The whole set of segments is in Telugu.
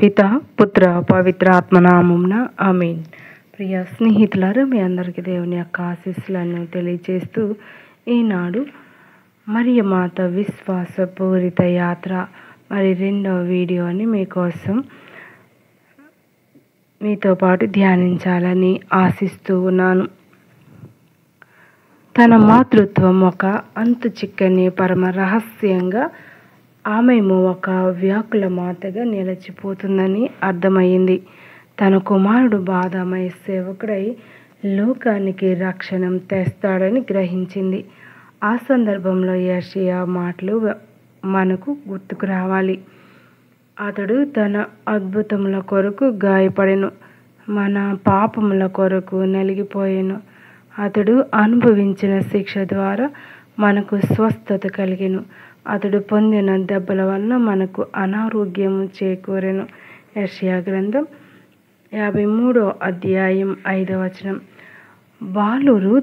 పిత పుత్ర పవిత్ర ఆత్మనామమున ఆమేన్. ప్రియ స్నేహితులారా, మీ అందరికీ దేవుని యొక్క ఆశీస్సులను తెలియజేస్తూ ఈనాడు మరియమాత విశ్వాసపూరిత యాత్ర మరి రెండవ వీడియోని మీకోసం మీతో పాటు ధ్యానించాలని ఆశిస్తూ ఉన్నాను. తన మాతృత్వం ఒక అంతు చిక్కని పరమ రహస్యంగా ఆమెము ఒక వ్యాకుల మాతగా నిలిచిపోతుందని అర్థమైంది. తన కుమారుడు బాధమయ సేవకుడై లోకానికి రక్షణ తెస్తాడని గ్రహించింది. ఆ సందర్భంలో యెషయా మాటలు మనకు గుర్తుకు రావాలి. అతడు తన అద్భుతముల కొరకు గాయపడెను, మన పాపముల కొరకు నలిగిపోయెను. అతడు అనుభవించిన శిక్ష ద్వారా మనకు స్వస్థత కలిగెను. అతడు పొందిన దెబ్బల వలన మనకు అనారోగ్యము చేకూరెను. యెషయా గ్రంథం 53వ అధ్యాయం 5వ వచనం. బాలురు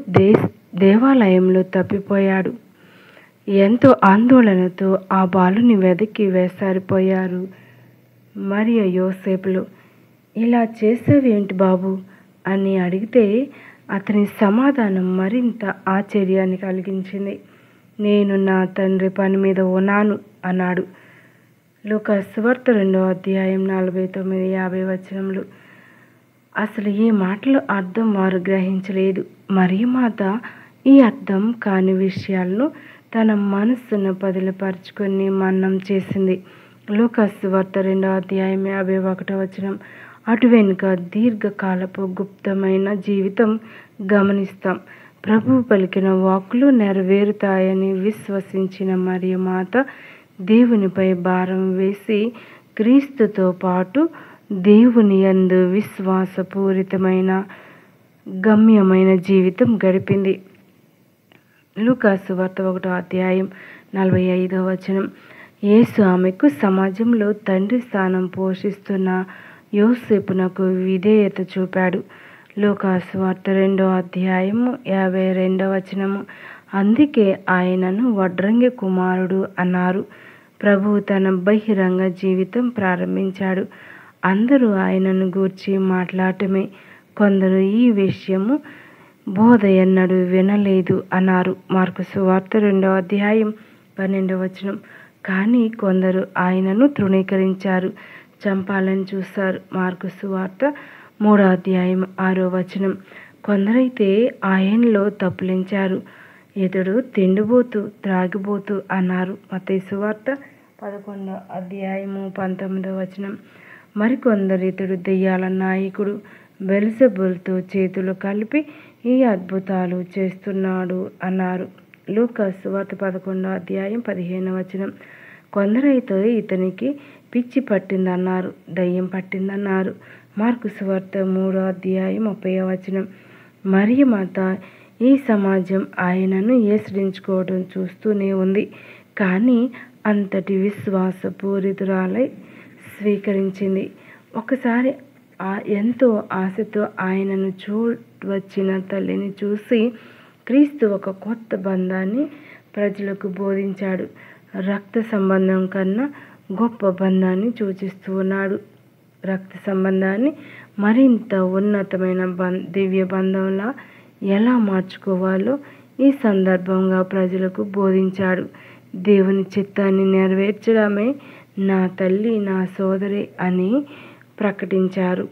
దేవాలయంలో తప్పిపోయాడు. ఎంతో ఆందోళనతో ఆ బాలుని వెతికి వేసారిపోయారు మరియ యోసేపులు. ఇలా చేసావేంటి బాబు అని అడిగితే అతని సమాధానం మరింత ఆశ్చర్యాన్ని కలిగించింది. నేను నా తండ్రి పని మీద ఉన్నాను అన్నాడు. లూకా సువార్త 2వ అధ్యాయం 49-50 వచనములు. అసలు ఈ మాటల అర్థం వారు గ్రహించలేదు. మరియమాత ఈ అర్థం కాని విషయాలను తన మనస్సును పదిలపరుచుకొని మన్నం చేసింది. లూకా సువార్త 2వ అధ్యాయం 51వ వచనం. అటు వెనుక దీర్ఘకాలపు గుప్తమైన జీవితం గమనిస్తాం. ప్రభువు పలికిన వాక్కులు నెరవేరుతాయని విశ్వసించిన మరియమాత దేవునిపై భారం వేసి క్రీస్తుతో పాటు దేవుని యందు విశ్వాసపూరితమైన గమ్యమైన జీవితం గడిపింది. లూకా సువార్త 1వ అధ్యాయం 45వ వచనం. యేసు ఆమెకు సమాజంలో తండ్రి స్థానం పోషిస్తున్న యోసేపునకు విధేయత చూపాడు. లూకా సువార్త 2వ అధ్యాయము 52వ వచనము. అందుకే ఆయనను వడ్రంగి కుమారుడు అన్నారు. ప్రభువు తన బహిరంగ జీవితం ప్రారంభించాడు. అందరూ ఆయనను గూర్చి మాట్లాడటమే. కొందరు ఈ విషయము బోధ ఎన్నడూ వినలేదు అన్నారు. మార్కు సువార్త 2వ అధ్యాయం 12వ వచనం. కానీ కొందరు ఆయనను తృణీకరించారు, చంపాలని చూశారు. మార్కు సువార్త 3వ అధ్యాయం 6వ వచనం. కొందరైతే ఆయనలో తప్పులించారు. ఇతడు తిండిబోతు, త్రాగిబోతు అన్నారు. మత్తయి సువార్త 11వ అధ్యాయము 19వ వచనం. మరికొందరు ఇతడు దెయ్యాల నాయకుడు, బెల్జెబూలుతో చేతులు కలిపి ఈ అద్భుతాలు చేస్తున్నాడు అన్నారు. లూకా సువార్త 11వ అధ్యాయం 15వ వచనం. కొందరైతే ఇతనికి పిచ్చి పట్టిందన్నారు, దయ్యం పట్టిందన్నారు. మార్కు సువార్త 3వ అధ్యాయం 30వ వచనం. మరియమాత ఈ సమాజం ఆయనను ఏసడించుకోవడం చూస్తూనే ఉంది. కానీ అంతటి విశ్వాసపూరితురాలై స్వీకరించింది. ఒకసారి ఎంతో ఆశతో ఆయనను వచ్చిన తల్లిని చూసి క్రీస్తు ఒక కొత్త బంధాన్ని ప్రజలకు బోధించాడు. రక్త సంబంధం కన్నా గొప్ప బంధాన్ని సూచిస్తూ ఉన్నాడు. రక్త సంబంధాన్ని మరింత ఉన్నతమైన దివ్య బంధంలా ఎలా మార్చుకోవాలో ఈ సందర్భంగా ప్రజలకు బోధించాడు. దేవుని చిత్తాన్ని నెరవేర్చడమే నా తల్లి, నా సోదరి అని ప్రకటించారు.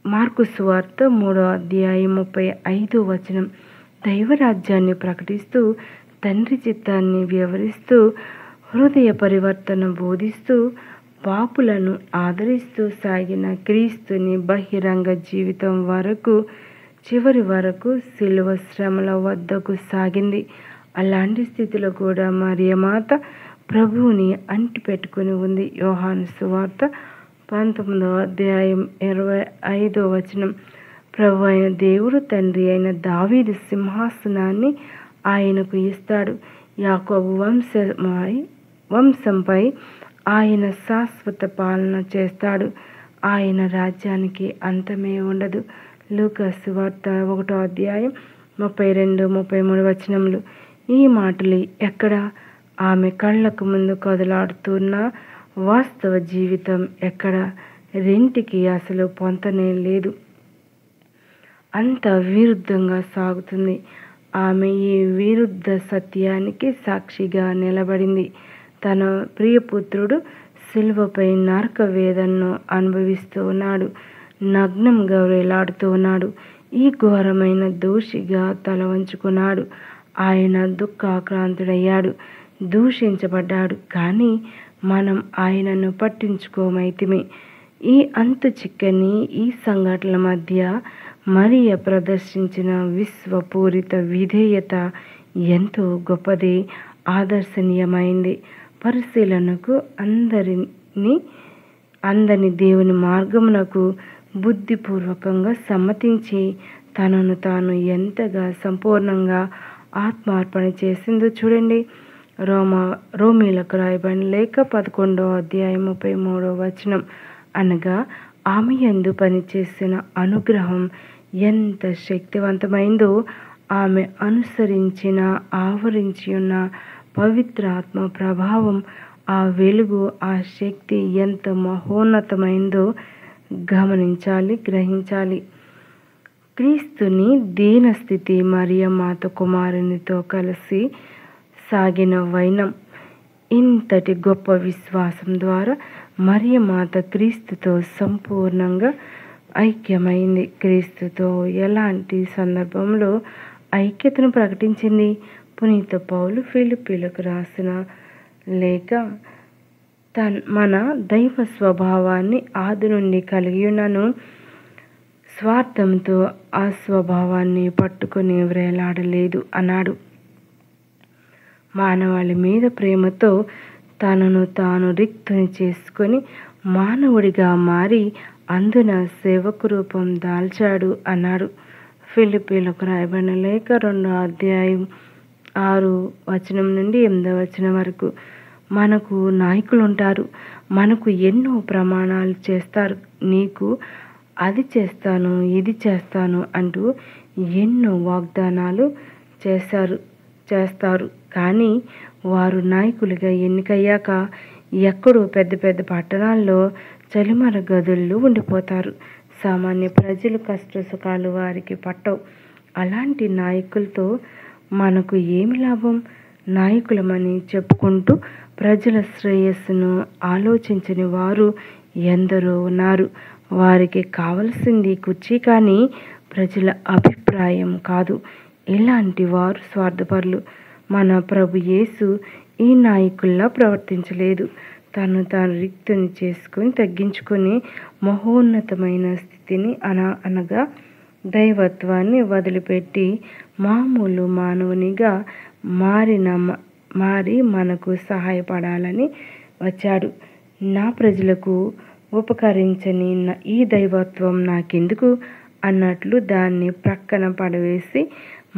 మార్కు సువార్త 3వ అధ్యాయం 35వ వచనం. దైవరాజ్యాన్ని ప్రకటిస్తూ, తండ్రి చిత్తాన్ని వివరిస్తూ, హృదయ పరివర్తన బోధిస్తూ, పాపులను ఆదరిస్తూ సాగిన క్రీస్తుని బహిరంగ జీవితం చివరి వరకు శిలువ శ్రమల వద్దకు సాగింది. అలాంటి స్థితిలో కూడా మరియమాత ప్రభువుని అంటిపెట్టుకుని ఉంది. యోహాను సువార్త 19వ అధ్యాయం 25వ వచనం. ప్రభు అయిన దేవుడు తండ్రి అయిన దావీదు సింహాసనాన్ని ఆయనకు ఇస్తాడు. యాకోబు వంశంపై ఆయన శాశ్వత పాలన చేస్తాడు. ఆయన రాజ్యానికి అంతమే ఉండదు. లూకా సువార్త 1వ అధ్యాయం 32-33 వచనములు. ఈ మాటలు ఎక్కడ? ఆమె కళ్ళకు ముందు కదలాడుతున్న వాస్తవ జీవితం ఎక్కడ? రెంటికి అసలు పొంతనే లేదు. అంత విరుద్ధంగా సాగుతుంది. ఆమె ఈ విరుద్ధ సత్యానికి సాక్షిగా నిలబడింది. తన ప్రియపుత్రుడు శిలువపై నరక వేదనను అనుభవిస్తూ ఉన్నాడు. నగ్నంగా వేలాడుతూ ఉన్నాడు. ఈ ఘోరమైన దోషిగా తల వంచుకున్నాడు. ఆయన దుఃఖాక్రాంతుడయ్యాడు, దూషించబడ్డాడు. కానీ మనం ఆయనను పట్టించుకోమైతిమి. ఈ అంతు చిక్కని ఈ సంఘటనల మధ్య మరియ ప్రదర్శించిన విశ్వపూరిత విధేయత ఎంతో గొప్పది, ఆదర్శనీయమైంది. పరిశీలనకు అందని దేవుని మార్గమునకు బుద్ధిపూర్వకంగా సమ్మతించి తనను తాను ఎంతగా సంపూర్ణంగా ఆత్మార్పణ చేసిందో చూడండి. రోమీలకు రాయబడిన లేఖ 11వ అధ్యాయం 33వ వచనం. అనగా ఆమె యందు పనిచేసిన అనుగ్రహం ఎంత శక్తివంతమైందో, ఆమె అనుసరించిన ఆవరించి ఉన్న పవిత్రాత్మ ప్రభావం, ఆ వెలుగు, ఆ శక్తి ఎంత మహోన్నతమైందో గమనించాలి, గ్రహించాలి. క్రీస్తుని దీనస్థితి మరియమాత కుమారునితో కలిసి సాగిన వైనం. ఇంతటి గొప్ప విశ్వాసం ద్వారా మరియమాత క్రీస్తుతో సంపూర్ణంగా ఐక్యమైంది. క్రీస్తుతో ఎలాంటి సందర్భంలో ఐక్యతను ప్రకటించింది? పునీత పౌలు ఫిలిప్పీలకు రాసిన లేఖ, మన దైవ స్వభావాన్ని ఆది నుండి కలిగి ఉన్నను, స్వార్థంతో ఆ స్వభావాన్ని పట్టుకొని వ్రేలాడలేదు అన్నాడు. మానవాళి మీద ప్రేమతో తనను తాను రిక్తుని చేసుకొని మానవుడిగా మారి అందున సేవకు రూపం దాల్చాడు అన్నాడు. ఫిలిప్పీలకు రాయబడిన లేఖ 2వ అధ్యాయం 6వ వచనం నుండి 8వ వచనం వరకు. మనకు నాయకులు ఉంటారు. మనకు ఎన్నో ప్రమాణాలు చేస్తారు. నీకు అది చేస్తాను, ఇది చేస్తాను అంటూ ఎన్నో వాగ్దానాలు చేస్తారు. కానీ వారు నాయకులుగా ఎన్నికయ్యాక ఎక్కడో పెద్ద పెద్ద పట్టణాల్లో చలిమర గదుల్లో ఉండిపోతారు. సామాన్య ప్రజలు కష్ట సుఖాలు వారికి పట్టవు. అలాంటి నాయకులతో మనకు ఏమి లాభం? నాయకులమని చెప్పుకుంటూ ప్రజల శ్రేయస్సును ఆలోచించని వారు ఎందరో ఉన్నారు. వారికి కావలసింది కుర్చీ కానీ ప్రజల అభిప్రాయం కాదు. ఇలాంటి వారు స్వార్థపరులు. మన ప్రభు యేసు ఈ నాయకుల్లా ప్రవర్తించలేదు. తను తాను రిక్తుని చేసుకొని తగ్గించుకొని మహోన్నతమైన స్థితిని అనగా దైవత్వాన్ని వదిలిపెట్టి మామూలు మానవునిగా మారి మనకు సహాయపడాలని వచ్చాడు. నా ప్రజలకు ఉపకరించని ఈ దైవత్వం నాకెందుకు అన్నట్లు దాన్ని ప్రక్కన పడవేసి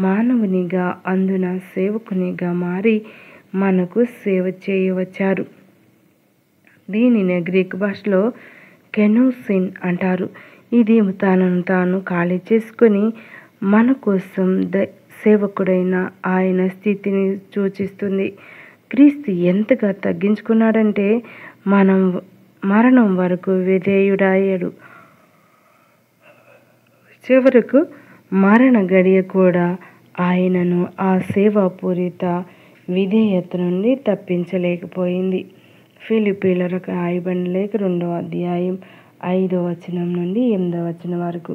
మానవునిగా, అందున సేవకునిగా మారి మనకు సేవ చేయవచ్చారు. దీనిని గ్రీక్ భాషలో కెనోసిన్ అంటారు. ఇది తనను తాను ఖాళీ చేసుకొని మన కోసం సేవకుడైన ఆయన స్థితిని సూచిస్తుంది. క్రీస్తు ఎంతగా తగ్గించుకున్నాడంటే మరణం వరకు విధేయుడయ్యాడు. చివరకు మరణ గడియ కూడా ఆయనను ఆ సేవాపూరిత విధేయత నుండి తప్పించలేకపోయింది. ఫిలిప్పీలకు రాయబడిన లేఖ 2వ అధ్యాయం 5వ వచనం నుండి 8వ వచనం వరకు.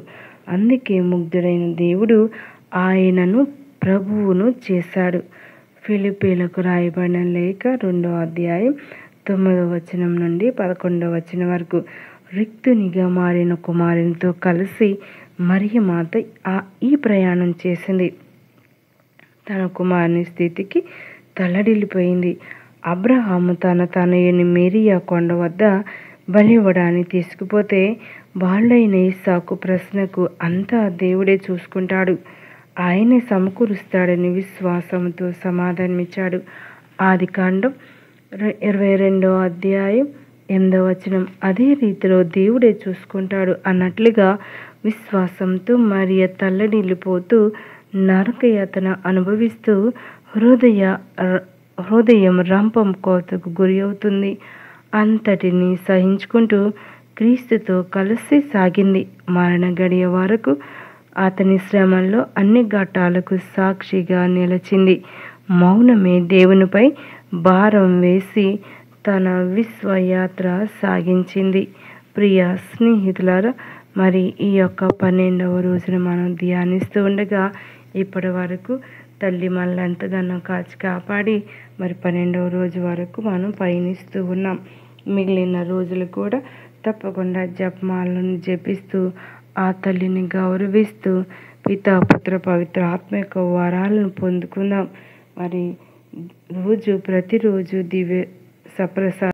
అందుకే ముగ్ధుడైన దేవుడు ఆయనను ప్రభువును చేశాడు. ఫిలిప్పీలకు రాయబడిన లేఖ 2వ అధ్యాయం 9వ వచనం నుండి 11వ వచనం వరకు. రిక్తునిగా మారిన కుమారునితో కలిసి మరియమాత ఈ ప్రయాణం చేసింది. తన కుమారుని స్థితికి తల్లడిల్లిపోయింది. అబ్రహాము తన తనయుని మేరియా కొండ వద్ద బలివ్వడానికి తీసుకుపోతే బాలుడైన ఇస్సాకు ప్రశ్నకు అంతా దేవుడే చూసుకుంటాడు, ఆయనే సమకూరుస్తాడని విశ్వాసంతో సమాధానమిచ్చాడు. ఆదికాండం 22వ అధ్యాయం 8వ వచనం. అదే రీతిలో దేవుడే చూసుకుంటాడు అన్నట్లుగా విశ్వాసంతో మరియ తల్లడిల్లిపోతూ నరకయాతన అనుభవిస్తూ హృదయం రంపం కోతకు గురి అవుతుంది. అంతటిని సహించుకుంటూ క్రీస్తుతో కలిసి సాగింది. మరణ గడియ వరకు అతని శ్రమల్లో అన్ని ఘట్టాలకు సాక్షిగా నిలిచింది. మౌనమే దేవునిపై భారం వేసి తన విశ్వయాత్ర సాగించింది. ప్రియ స్నేహితులారా, మరి ఈ యొక్క 12వ రోజున మనం ధ్యానిస్తూ ఉండగా ఇప్పటి వరకు తల్లి మనల్ని ఎంతగానో కాచి కాపాడి మరి 12వ రోజు వరకు మనం పయనిస్తూ ఉన్నాం. మిగిలిన రోజులు కూడా తప్పకుండా జపమాలను జపిస్తూ ఆ తల్లిని గౌరవిస్తూ పితా పుత్ర పవిత్ర ఆత్మ యొక్క వరాలను పొందుకుందాం. మరి ప్రతిరోజు దివ్య సప్రసాద